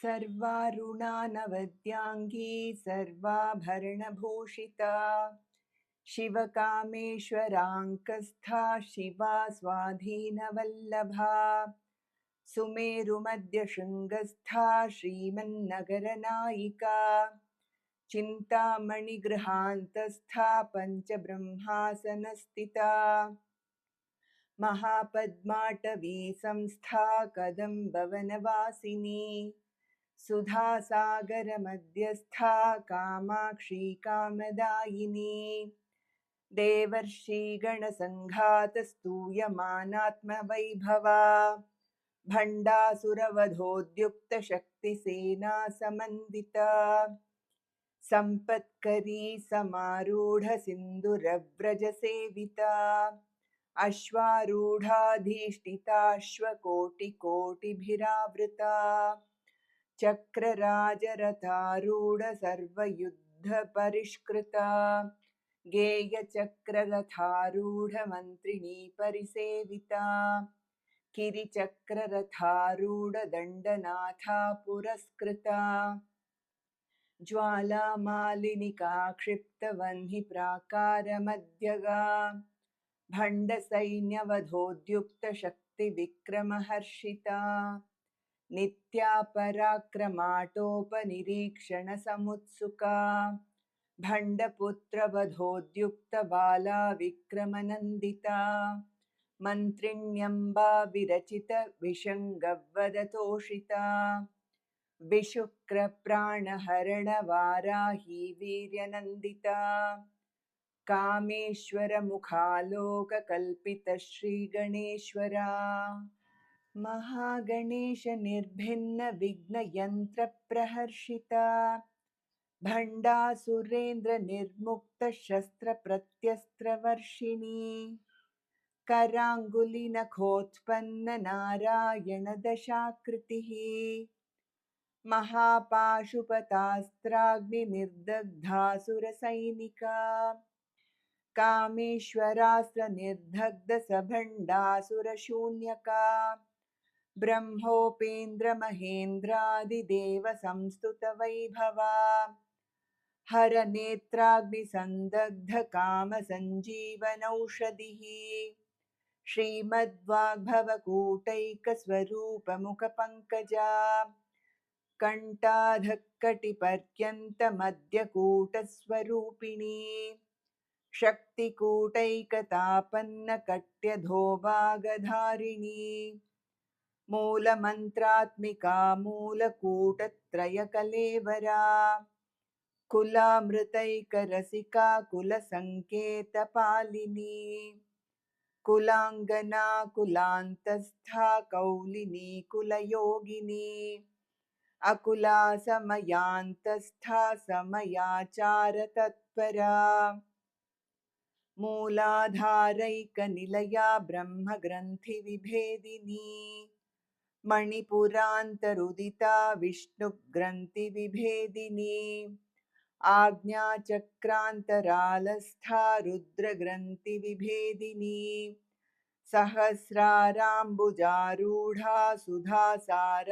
सर्वारुणानवद्यांगी सर्वाभरणभूषिता शिवकामेश्वराङ्कस्था शिवा स्वाधीनवल्लभा सुमेरुमध्यशृङ्गस्था श्रीमन्नगरनायिका चिन्तामणिगृहान्तस्था पञ्चब्रह्मासनस्थिता महापद्माटवी संस्था कदम्बवनवासिनी सुधासागरमध्यस्था कामाक्षी कामदायिनी देवर्षिगणसङ्घातस्तूयमानात्मवैभवा भण्डासुरवधोद्युक्तशक्तिसेना समन्विता सम्पत्करी समारूढसिन्दूरव्रजसेविता अश्वारूढाधिष्ठिताश्वकोटिकोटिभिरावृता चक्रराजरथारूढ सर्वयुद्धपरिष्कृता गेयचक्ररथारूढ मन्त्रिणी परिसेविता किरिचक्ररथारूढ दण्डनाथा पुरस्कृता ज्वालामालिनिका क्षिप्तवह्नि प्राकारमध्यगा भण्डसैन्यवधोद्युक्तशक्तिविक्रमहर्षिता नित्या पराक्रमाटोपनिरीक्षणसमुत्सुका भण्डपुत्रवधोद्युक्तबाला विक्रमनन्दिता मन्त्रिण्यम्बा विरचितविषङ्गवदतोषिता विशुक्रप्राणहरणवाराही वीर्यनन्दिता कामेश्वरमुखालोककल्पितश्रीगणेश्वरा महागणेशनिर्भिन्नविघ्नयन्त्रप्रहर्षिता भण्डासुरेन्द्रनिर्मुक्तशस्त्रप्रत्यस्त्रवर्षिणी कराङ्गुलिनखोत्पन्ननारायणदशाकृतिः महापाशुपतास्त्राग्निनिर्दग्धासुरसैनिका कामेश्वरास्त्रनिर्दग्धसभण्डासुरशून्यका ब्रह्मोपेन्द्रमहेन्द्रादिदेवसंस्तुतवैभवा हरनेत्राग्निसन्दग्धकामसञ्जीवनौषधिः श्रीमद्वाग्भवकूटैकस्वरूपमुखपङ्कजा कण्ठाधःकटिपर्यन्तमध्यकूटस्वरूपिणी शक्तिकूटैकतापन्नकट्यधोभागधारिणी मूलमन्त्रात्मिका मूलकूटत्रयकलेवरा कुलामृतैकरसिका कुलसङ्केतपालिनी कुलाङ्गना कुलान्तस्था कौलिनी कुलयोगिनी अकुला समयान्तस्था समयाचारतत्परा मूलाधारैकनिलया ब्रह्मग्रन्थिविभेदिनी मणिपुरान्तरुदिता विष्णुग्रन्थिविभेदिनी आज्ञाचक्रान्तरालस्था रुद्रग्रन्थिविभेदिनी सहस्राराम्बुजारूढा सुधासाराभिवर्षिणी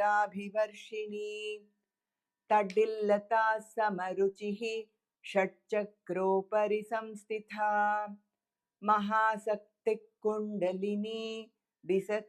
तडिल्लता समरुचिः षट्चक्रोपरि संस्थिता महाशक्तिः कुण्डलिनी दिशतन्तूतनीयसी।